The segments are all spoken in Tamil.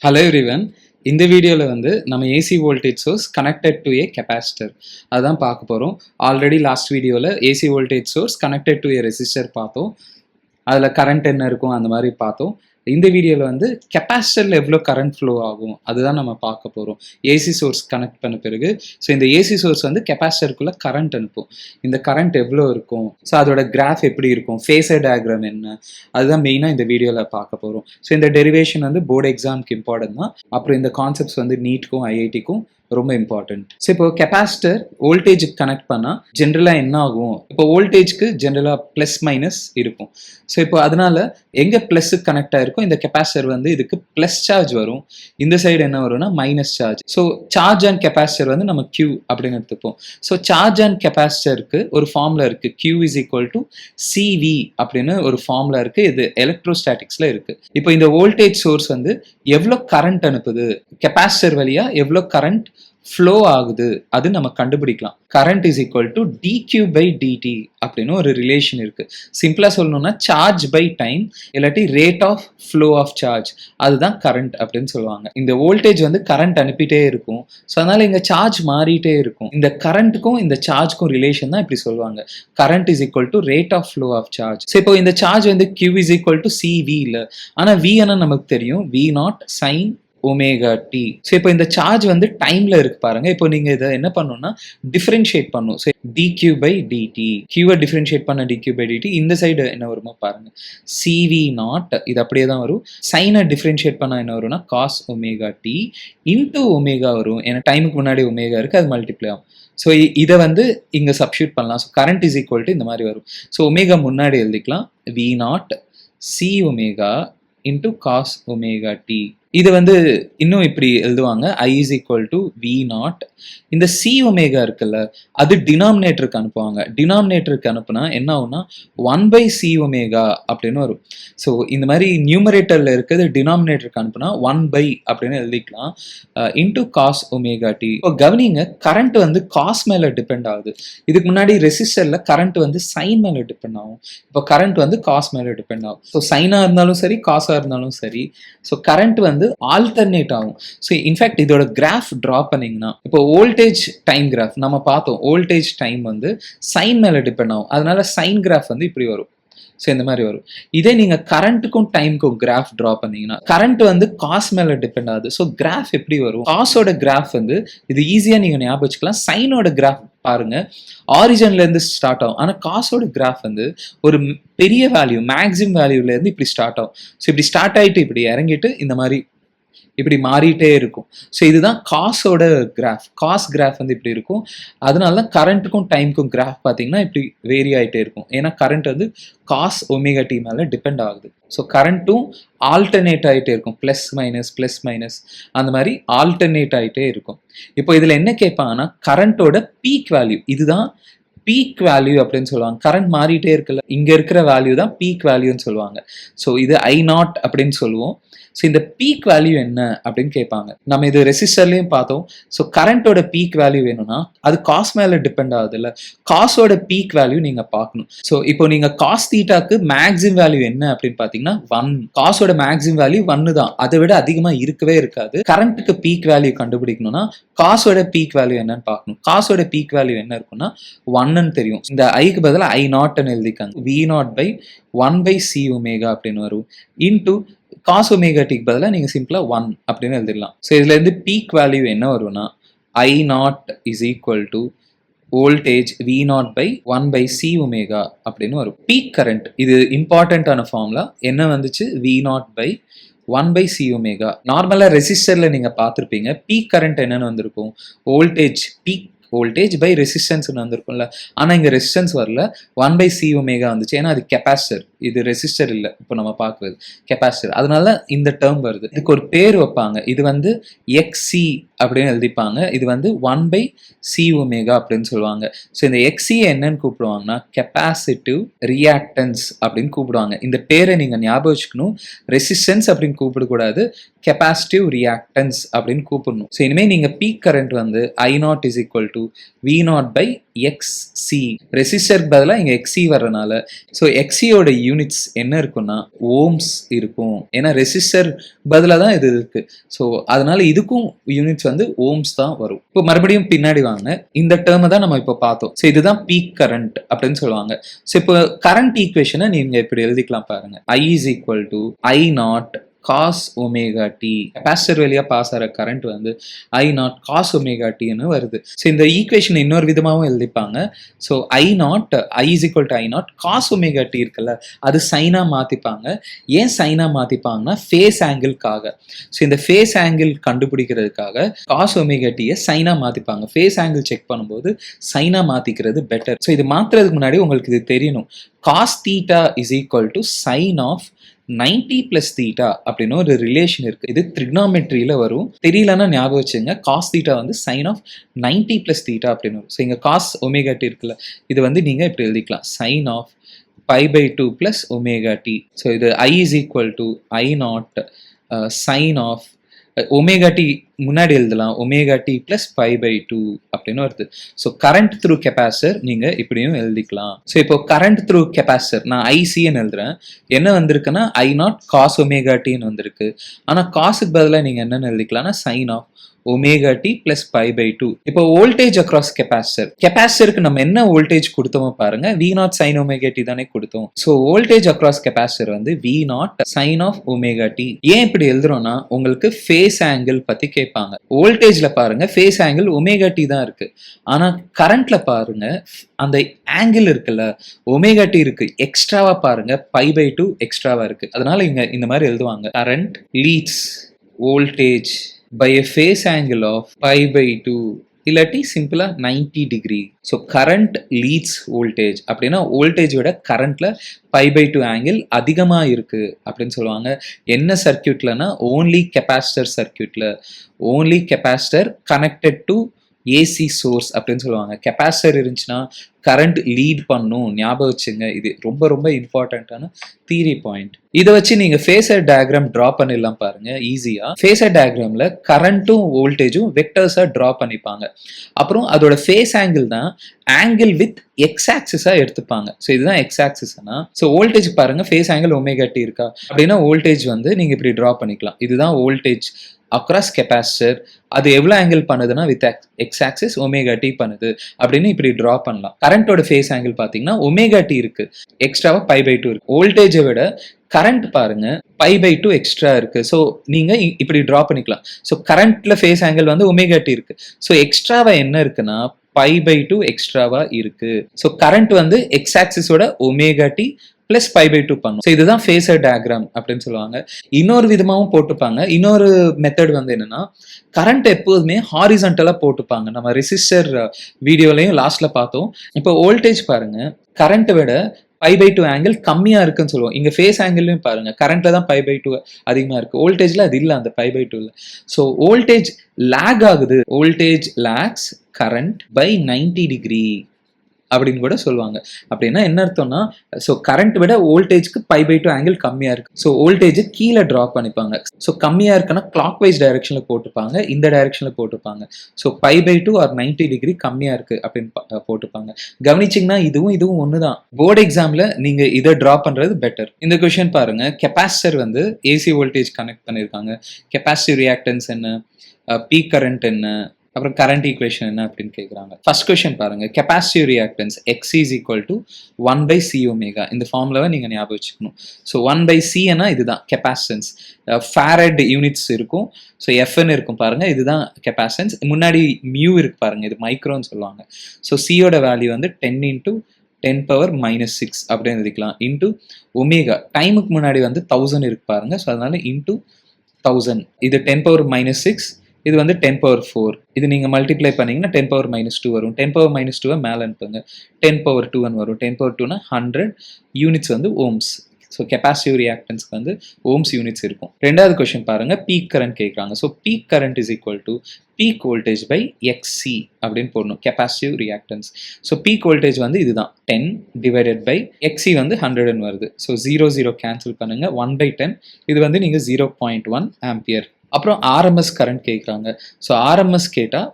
Hello everyone. இந்த வீடியோவில் நம்ம AC voltage source connected to A capacitor அதான் பார்க்க போகிறோம். ஆல்ரெடி லாஸ்ட் வீடியோவில் AC voltage source connected to A resistor பார்த்தோம். அதில் கரண்ட் என்ன இருக்கும் அந்த மாதிரி பார்த்தோம். இந்த வீடியோவில் கெப்பாசிட்டரில் எவ்வளோ கரண்ட் ஃப்ளோ ஆகும் அதுதான் நம்ம பார்க்க போகிறோம். ஏசி சோர்ஸ் கனெக்ட் பண்ண பிறகு இந்த ஏசி சோர்ஸ் கெப்பாசிட்டருக்குள்ளே கரண்ட் அனுப்பும். இந்த கரண்ட் எவ்வளோ இருக்கும், அதோட கிராஃப் எப்படி இருக்கும், ஃபேஸர் டயக்ராம் என்ன, அதுதான் மெயினாக இந்த வீடியோவில் பார்க்க போகிறோம். இந்த டெரிவேஷன் போர்டு எக்ஸாமுக்கு இம்பார்ட்டன்ட் தான். அப்புறம் இந்த கான்செப்ட்ஸ் நீட்க்கும் ஐஐடிக்கும் ரொம்ப இம்பார்ட்டன்ட். இப்போ கெப்பாசிட்டர் வோல்டேஜுக்கு கனெக்ட் பண்ணால் ஜென்ரலாக என்ன ஆகும், இப்போ வோல்டேஜ்க்கு ஜென்ரலாக ப்ளஸ் மைனஸ் இருக்கும். இப்போ அதனால எங்கே ப்ளஸ்ஸுக்கு கனெக்ட் ஆகிருக்கும் இந்த கெப்பாசிட்டர் இதுக்கு ப்ளஸ் சார்ஜ் வரும், இந்த சைடு என்ன வரும்னா minus charge. Charge and capacitor நம்ம Q அப்படின்னு எடுத்துப்போம். சார்ஜ் அண்ட் கெப்பாசிட்டருக்கு ஒரு ஃபார்முலா இருக்குது, Q is equal to CV அப்படின்னு ஒரு ஃபார்முலா இருக்குது. இது எலக்ட்ரோஸ்டாட்டிக்ஸில் இருக்குது. இப்போ இந்த வோல்டேஜ் சோர்ஸ் எவ்வளோ கரண்ட் அனுப்புது, கெப்பாசிட்டர் வழியாக எவ்வளோ கரண்ட் ஃப்ளோ ஆகுது அது நம்ம கண்டுபிடிக்கலாம். Current is equal to dQ by dt அப்படின்னு ஒரு ரிலேஷன் இருக்கு. சிம்பிளா சொல்லணும்னா சார்ஜ் பை டைம் இல்லாட்டி rate of flow of charge, அதுதான் கரண்ட் அப்படின்னு சொல்லுவாங்க. இந்த வோல்டேஜ் கரண்ட் அனுப்பிட்டே இருக்கும், ஸோ அதனால இங்க சார்ஜ் மாறிட்டே இருக்கும். இந்த கரண்ட்டுக்கும் இந்த சார்ஜ்க்கும் ரிலேஷன் தான் இப்படி சொல்லுவாங்க, current is equal to rate of flow of charge. So இப்போ இந்த charge Q is equal to CV இல்லை, ஆனால் V ஆனால் நமக்கு தெரியும், V0 sin omega t. So இப்போ இந்த சார்ஜ் டைம்ல இருக்கு பாருங்க. இப்போ நீங்க இதை என்ன பண்ணணும்னா டிஃபரன்ஷியேட் பண்ணும். ஸோ dQ பை dt, கியூவை டிஃபரன்ஷியேட் பண்ண dQ பை dt, இந்த சைடு என்ன வருமோ பாருங்க CV0, இது அப்படியே தான் வரும். சைனை டிஃபரன்ஷியேட் பண்ணா என்ன வரும்னா cos omega t into omega வரும். ஏன்னா டைமுக்கு முன்னாடி ஒமேகா இருக்கு, அது மல்டிப்ளை ஆகும். ஸோ இதை இங்கே சப்ஸ்டியூட் பண்ணலாம். So current is equal to இந்த மாதிரி வரும். ஸோ ஒமேகா முன்னாடி எழுதிக்கலாம், V0 C omega into cos omega t. இது இன்னும் இப்படி எழுதுவாங்க, I is equal to V0. இந்த C ஒமேகா இருக்குல்ல, அது டினாமினேட்டருக்கு அனுப்புவாங்க. டினாமினேட்டருக்கு அனுப்புனா என்ன ஆகும்னா 1 பை C ஒமேகா அப்படின்னு வரும். ஸோ இந்த மாதிரி நியூமரேட்டரில் இருக்கிறது டினாமினேட்டருக்கு அனுப்புனா 1 பை அப்படின்னு எழுதிக்கலாம், இன்டூ காஸ் ஒமேகா டி. இப்போ கவனிங்க, கரண்ட் காஸ் மேலே டிபெண்ட் ஆகுது. இதுக்கு முன்னாடி ரெசிஸ்டரில் கரண்ட் சைன் மேலே டிபெண்ட் ஆகும். இப்போ கரண்ட் காஸ் மேலே டிபெண்ட் ஆகும். ஸோ சைனாக இருந்தாலும் சரி, காஸாக இருந்தாலும் சரி, ஸோ கரண்ட் ஆல்டர்னேட் ஆகும். ஸோ இன்ஃபேக்ட் இதோட கிராஃப் ட்ரா பண்ணீங்கன்னா, இப்போ வோல்டேஜ் டைம் கிராஃப் நம்ம பார்த்தோம், வோல்டேஜ் டைம் சைன் மேலே டிபெண்ட் ஆகும். அதனால சைன் கிராஃப் இப்படி வரும். ஸோ இந்த மாதிரி வரும். இதே நீங்க கரண்ட்டுக்கும் டைமுக்கும் கிராஃப் ட்ரா பண்ணீங்கன்னா, கரண்ட் காஸ் மேல டிபெண்ட் ஆகுது. ஸோ கிராஃப் எப்படி வரும், காஸோட கிராஃப் இது ஈஸியா நீங்க ஞாபகம் வச்சுக்கலாம். சைனோட கிராஃப் பாருங்க, ஆரிஜின்ல இருந்து ஸ்டார்ட் ஆகும். ஆனா காசோட கிராஃப் ஒரு பெரிய வேல்யூ, மேக்ஸிமம் வேல்யூல இருந்து இப்படி ஸ்டார்ட் ஆகும். ஸோ இப்படி ஸ்டார்ட் ஆயிட்டு இப்படி இறங்கிட்டு இந்த மாதிரி இப்படி மாறிட்டே இருக்கும். ஸோ இதுதான் காஸோட கிராஃப். காஸ் கிராஃப் இப்படி இருக்கும். அதனால தான் கரண்ட்டுக்கும் டைமுக்கும் கிராஃப் பார்த்தீங்கன்னா இப்படி வேரி ஆகிட்டே இருக்கும். ஏன்னா கரண்ட் காஸ் ஒமேகா டி மேலே டிபெண்ட் ஆகுது. ஸோ கரண்ட்டும் ஆல்டர்னேட் ஆகிட்டே இருக்கும், ப்ளஸ் மைனஸ் அந்த மாதிரி ஆல்டர்னேட் ஆகிட்டே இருக்கும். இப்போ இதில் என்ன கேட்பாங்கன்னா, கரண்ட்டோட பீக் வேல்யூ, இதுதான் பீக் வேல்யூ அப்படின்னு சொல்லுவாங்க. கரண்ட் மாறிட்டே இருக்குல்ல, இங்க இருக்கிற வேல்யூ தான் பீக் வேல்யூன்னு சொல்லுவாங்க. ஸோ இது I0 அப்படின்னு சொல்லுவோம். ஸோ இந்த பீக் வேல்யூ என்ன அப்படின்னு கேட்பாங்க. நம்ம இது ரெசிஸ்டர்லயும் பார்த்தோம். ஸோ கரண்டோட பீக் வேல்யூ வேணும்னா அது காஸ் மேல டிபெண்ட் ஆகுது இல்ல, காஸோட பீக் வேல்யூ நீங்க பார்க்கணும். ஸோ இப்போ நீங்க காஸ் தீட்டாக்கு மேக்ஸிமம் வேல்யூ என்ன அப்படின்னு பாத்தீங்கன்னா 1. காஸோட மேக்ஸிமம் வேல்யூ 1 தான், அதை விட அதிகமா இருக்கவே இருக்காது. கரண்ட்டுக்கு பீக் வேல்யூ கண்டுபிடிக்கணும்னா காஸோட பீக் வேல்யூ என்னன்னு பார்க்கணும். காஸோட பீக் வேல்யூ என்ன இருக்குன்னா 1ன்னு தெரியும். இந்த ஐக்கு பதிலாக I0ன்னு எழுதிக்காங்க. V0 by 1 by C omega அப்படின்னு வரும், இன்டூ காஸ் ஒமேகா டிக்கு பதிலாக நீங்கள் சிம்பிளாக 1 அப்படின்னு எழுதிடலாம். ஸோ இதுலேருந்து பீக் வேல்யூ என்ன வரும்னா I0 is equal to voltage V0 by 1 by C omega அப்படின்னு வரும். பீக் கரண்ட், இது இம்பார்ட்டண்ட்டான ஃபார்முலா. என்ன வந்துச்சு, V0 by 1 by C omega. நார்மலாக ரெசிஸ்டரில் நீங்கள் பார்த்துருப்பீங்க, பீக் கரண்ட் என்னென்னு வந்திருக்கும், voltage peak voltage by resistance வந்திருக்கும்ல. ஆனால் இங்கே ரெசிஸ்டன்ஸ் வரல, 1 பை C ஒமேகா வந்துச்சு. ஏன்னா அது கெப்பாசிட்டர், இது ரெசிஸ்டர் இல்லை. இப்போ நம்ம பார்க்குறது கெப்பாசிட்டர், அதனால இந்த டேர்ம் வருது. இதுக்கு ஒரு பேர் வைப்பாங்க, இது XC அப்படின்னு எழுதிப்பாங்க. இது 1 பை C ஒமேகா அப்படின்னு சொல்லுவாங்க. ஸோ இந்த XC என்னன்னு கூப்பிடுவாங்கன்னா கெப்பாசிட்டிவ் ரியாக்டன்ஸ் அப்படின்னு கூப்பிடுவாங்க. இந்த பேரை நீங்கள் ஞாபகம் வச்சுக்கணும். ரெசிஸ்டன்ஸ் அப்படின்னு கூப்பிடக்கூடாது, கெப்பாசிட்டிவ் ரியாக்டன்ஸ் அப்படின்னு கூப்பிடணும். ஸோ இனிமேல் நீங்கள் peak current I0 is equal to V0 by XC. ரெசிஸ்டருக்கு பதிலாக இங்கே எக்ஸி வர்றதுனால ஸோ எக்ஸியோட யூனிட்ஸ் என்ன இருக்குன்னா ஓம்ஸ் இருக்கும். ஏன்னா ரெசிஸ்டர் பதிலாக தான் இது இருக்கு. ஸோ அதனால இதுக்கும் யூனிட்ஸ் வந்து ஓம்ஸ் தான் வரும். இப்போ மறுபடியும் பின்னாடி வாங்க, இந்த டேர்மை தான் நம்ம இப்போ பார்த்தோம். ஸோ இதுதான் பீக் கரண்ட் அப்படின்னு சொல்லுவாங்க. ஸோ இப்போ கரண்ட் ஈக்குவேஷனை நீங்க இப்படி எழுதிக்கலாம் பாருங்க. I is equal to I naught cos omega t. Capacitor வழியா பாஸ் ஆகிற கரண்ட் வந்து I naught cos omega t-ன்னு வருது. ஸோ இந்த ஈக்குவேஷன் இன்னொரு விதமாகவும் எழுதிப்பாங்க. So I is equal to I naught cos omega t இருக்குல்ல, அது சைனா மாத்திப்பாங்க. ஏன் சைனா மாத்திப்பாங்கன்னா ஃபேஸ் ஆங்கிள்காக. ஸோ இந்த ஃபேஸ் ஆங்கிள் கண்டுபிடிக்கிறதுக்காக cos omega t-யை சைனா மாத்திப்பாங்க. ஃபேஸ் ஆங்கிள் செக் பண்ணும்போது சைனா மாத்திக்கிறது பெட்டர். ஸோ இது மாத்துறதுக்கு முன்னாடி உங்களுக்கு இது தெரியணும். cos theta is equal to sin of 90 plus theta அப்படின்னு ஒரு ரிலேஷன் இருக்கு. இது ட்ரிக்னாமெட்ரியில வரும். தெரியலன்னா ஞாபகம் வச்சுங்க. cos theta வந்து sin of 90 plus theta அப்படின்னு வரும். ஸோ இங்க cos omega t இருக்குல்ல, இது வந்து நீங்க இப்படி எழுதிக்கலாம். sin of pi by 2 plus omega t. So இது I is equal to I naught sin of omega t முன்னாடி எழுதலாம், omega t plus pi by 2 அப்படின்னு வருது. ஸோ கரண்ட் த்ரூ கெப்பாசிட்டர் நீங்க இப்படியும் எழுதிக்கலாம். ஸோ இப்போ கரண்ட் த்ரூ கெப்பாசிட்டர் நான் ஐசின்னு எழுதுறேன். என்ன வந்திருக்குன்னா I நாட் காஸ் ஒமேகா டின்னு வந்திருக்கு. ஆனால் காசுக்கு பதிலாக நீங்க என்னன்னு எழுதிக்கலாம்னா sine of omega t plus pi by 2. இப்போ வோல்டேஜ் அக்ராஸ் கெப்பாசிட்டருக்கு நம்ம என்ன வோல்டேஜ் கொடுத்தோமோ பாருங்க, V naught sine omega t தானே கொடுத்தோம். ஸோ வோல்டேஜ் அக்ராஸ் கெப்பாசிட்டர் வந்து V naught sine of omega t. ஏன் இப்படி எழுதுறோம்னா உங்களுக்கு ஃபேஸ் ஆங்கிள் பத்தி கேட்பாங்க. வோல்டேஜ்ல பாருங்க ஃபேஸ் ஆங்கிள் ஒமேகா டி தான் இருக்கு. ஆனா கரண்ட்ல பாருங்க அந்த ஆங்கிள் இருக்குல்ல, ஒமேகா டி இருக்கு, எக்ஸ்ட்ராவா பாருங்க பை பை 2 எக்ஸ்ட்ராவா இருக்கு. அதனால இங்க இந்த மாதிரி எழுதுவாங்க, current leads voltage by a phase angle of pi by 2 இல்லாட்டி சிம்பிளா 90 degree. So current leads voltage அப்படின்னா வோல்டேஜ் விட கரண்ட்ல பை பை 2 ஆங்கிள் அதிகமா இருக்கு அப்படின்னு சொல்லுவாங்க. என்ன சர்க்கியூட்லனா ஓன்லி கெப்பாசிட்டர் சர்க்கியூட்ல, only capacitor connected to AC source அப்படின்னு சொல்லுவாங்க. கெப்பாசிட்டர் இருந்துச்சுன்னா கரண்ட் லீட் பண்ணும், ஞாபகம் வச்சுங்க. இது ரொம்ப ரொம்ப இம்பார்ட்டன்டான தியரி பாயிண்ட். இதை வச்சு நீங்க ஃபேஸர் டயக்ராம் டிரா பண்ணிடலாம் பாருங்க ஈஸியா. ஃபேஸர் டயக்ராம்ல கரண்ட்டும் வோல்டேஜும் வெக்டர்ஸா டிரா பண்ணிப்பாங்க. அப்புறம் அதோட ஃபேஸ் ஆங்கிள் தான் ஆங்கிள் வித் எக்ஸ் ஆக்சிஸா எடுத்துப்பாங்க. ஸோ இதுதான் எக்ஸ் ஆக்சிஸ்னா, ஸோ வோல்டேஜ் பாருங்க ஃபேஸ் ஆங்கிள் ஒமேகா டி இருக்கா அப்படின்னா வோல்டேஜ் வந்து நீங்க இப்படி டிரா பண்ணிக்கலாம். இதுதான் வோல்டேஜ் அக்ராஸ் கெப்பாசிட்டர். அது எவ்வளவு ஆங்கிள் பண்ணுதுன்னா with x axis omega t பண்ணுது அப்படின்னு இப்படி டிரா பண்ணலாம். கரண்டோட ஃபேஸ் ஆங்கிள் பாத்தீங்கன்னா ஒமேகா டி இருக்கு, எக்ஸ்ட்ராவா பை பை 2 இருக்கு. வோல்டேஜை விட கரண்ட் பாருங்க பை பை 2 எக்ஸ்ட்ரா இருக்கு. ஸோ நீங்க இப்படி டிரா பண்ணிக்கலாம். ஸோ கரண்ட்ல ஃபேஸ் ஆங்கிள் வந்து ஒமேகா டி இருக்கு. ஸோ எக்ஸ்ட்ராவா என்ன இருக்குன்னா பை பை 2 எக்ஸ்ட்ராவா இருக்கு. ஸோ கரண்ட் வந்து எக்ஸ் ஆக்சிஸோட omega t plus pi by 2 பண்ணும். ஸோ இதுதான் ஃபேஸர் டயக்ராம் அப்படின்னு சொல்லுவாங்க. இன்னொரு விதமாகவும் போட்டுப்பாங்க. இன்னொரு மெத்தட் வந்து என்னன்னா கரண்ட் எப்போதுமே ஹாரிசன்டலா போட்டுப்பாங்க. நம்ம ரெசிஸ்டர் வீடியோலையும் லாஸ்ட்ல பார்த்தோம். இப்போ வோல்டேஜ் பாருங்க கரண்ட்டை விட பை பை 2 ஆங்கிள் கம்மியா இருக்குன்னு சொல்லுவோம். இங்க ஃபேஸ் ஆங்கிள்லையும் பாருங்க கரண்ட்ல தான் பை பை 2 அதிகமா இருக்கு, வோல்டேஜ்ல அது இல்லை அந்த பை பை 2ல. ஸோ வோல்டேஜ் லேக் ஆகுது, voltage lags current by 90 degree அப்படின்னு கூட சொல்லுவாங்க. அப்படின்னா என்ன அர்த்தம்னா ஸோ கரண்ட் விட வோல்டேஜ்க்கு பை பை 2 ஆங்கிள் கம்மியா இருக்கு. ஸோ வோல்டேஜ் கீழே டிரா பண்ணிப்பாங்க. ஸோ கம்மியா இருக்குன்னா கிளாக் வைஸ் டைரக்ஷன்ல போட்டுப்பாங்க, இந்த டைரக்ஷன்ல போட்டுப்பாங்க. So pi by 2 or 90 degree கம்மியா இருக்கு அப்படின்னு போட்டுப்பாங்க. கவனிச்சிங்கன்னா இதுவும் ஒண்ணுதான். போர்டு எக்ஸாம்ல நீங்க இதை டிரா பண்றது பெட்டர். இந்த கொஸ்டின் பாருங்க, கெப்பாசிட்டர் வந்து ஏசி வோல்டேஜ் கனெக்ட் பண்ணிருக்காங்க. கெப்பாசிட்டிவ் ரியாக்டன்ஸ் என்ன, பீக் கரண்ட் என்ன, அப்புறம் கரண்ட் ஈக்குவேஷன் என்ன அப்படின்னு கேட்குறாங்க. ஃபர்ஸ்ட் கொஸ்டின் பாருங்க, capacitive reactance X is equal to 1/c omega. இந்த ஃபார்முலாவை நீங்க ஞாபகம் வச்சுக்கணும். ஸோ 1/c இதுதான் கெப்பாசிட்டன்ஸ். ஃபாரட் யூனிட்ஸ் இருக்கும். ஸோ எஃப்னு இருக்கும் பாருங்க, இதுதான் கெப்பாசிட்டன்ஸ். முன்னாடி மியூ இருக்கு பாருங்க, இது மைக்ரோன்னு சொல்லுவாங்க. ஸோ சியோட வேல்யூ வந்து 10 × 10⁻⁻6 அப்படின்னு எழுதிக்கலாம். இன்டூ ஒமேகா டைமுக்கு முன்னாடி வந்து 1000 இருக்கு பாருங்க. ஸோ அதனால இன்டூ 1000. இது 10⁻⁻6, இது வந்து 10⁻4. இது நீங்க மல்டிப்ளை பண்ணீங்கன்னா 10⁻−2 வரும். 10⁻−2 மேல அனுப்புங்க, 10⁻2 வரும். 10⁻2னா 100 யூனிட்ஸ் வந்து ஓம்ஸ். ஸோ கெப்பாசிட்டிவ் ரியாக்டன்ஸ்க்கு வந்து ஓம்ஸ் யூனிட்ஸ் இருக்கும். ரெண்டாவது கொஸ்டின் பாருங்க, பீக் கரண்ட் கேட்குறாங்க. So peak current is equal to peak voltage by X C அப்படின்னு போடணும், capacitive reactance. So peak voltage வந்து இதுதான் 10 டிவைடட் பை எக்ஸி வந்து 100 வருது. ஸோ 0 கேன்சல் பண்ணுங்க, 1/10. இது வந்து நீங்க 0.1 ஆம்பியர். அப்புறம் ஆர்எம்எஸ் கரண்ட் கேட்குறாங்க. ஸோ ஆர்எம்எஸ் கேட்டால்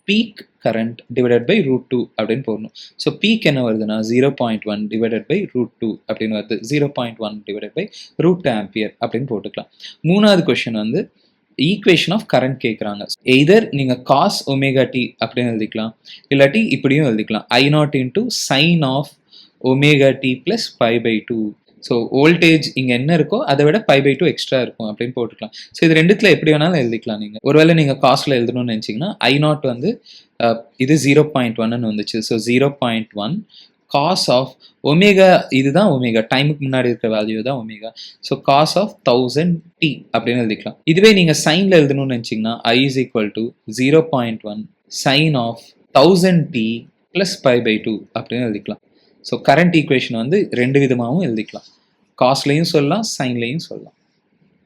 பீக் கரண்ட் டிவைடட் பை √2 அப்படின்னு போடணும். ஸோ பீக் என்ன வருதுன்னா 0.1 டிவைடட் பை √2 அப்படின்னு வருது. 0.1 டிவைடட் பை √2 ஆம்பியர் அப்படின்னு போட்டுக்கலாம். மூணாவது கொஸ்டின் வந்து ஈக்குவேஷன் ஆஃப் கரண்ட் கேட்குறாங்க. எய்தர் நீங்கள் காஸ் ஒமேகா டி அப்படின்னு எழுதிக்கலாம், இல்லாட்டி இப்படியும் எழுதிக்கலாம், I0 into sine of omega t plus π/2. So voltage இங்கே என்ன இருக்கோ அதை விட π/2 எக்ஸ்ட்ரா இருக்கும் அப்படின்னு போட்டுக்கலாம். ஸோ இது ரெண்டுத்துல எப்படி வேணாலும் எழுதிக்கலாம். நீங்கள் ஒருவேளை நீங்கள் காஸ்ட்ல எழுதணும்னு நினச்சிங்கன்னா I0 வந்து இது 0.1ன்னு வந்துச்சு. ஸோ 0.1 காஸ் ஆஃப் ஒமேகா, இதுதான் ஒமேகா, டைமுக்கு முன்னாடி இருக்கிற வேல்யூ தான் omega. So cos of 1000t அப்படின்னு எழுதிக்கலாம். இதுவே நீங்கள் சைனில் எழுதணும்னு நினச்சிங்கன்னா I is equal to 0.1 sine of 1000t plus π/2 அப்படின்னு எழுதிக்கலாம். ஸோ கரண்ட் ஈக்குவேஷன் வந்து ரெண்டு விதமாகவும் எழுதிக்கலாம், காஸ்ட்லையும் சொல்லலாம், சைன்லையும் சொல்லலாம்.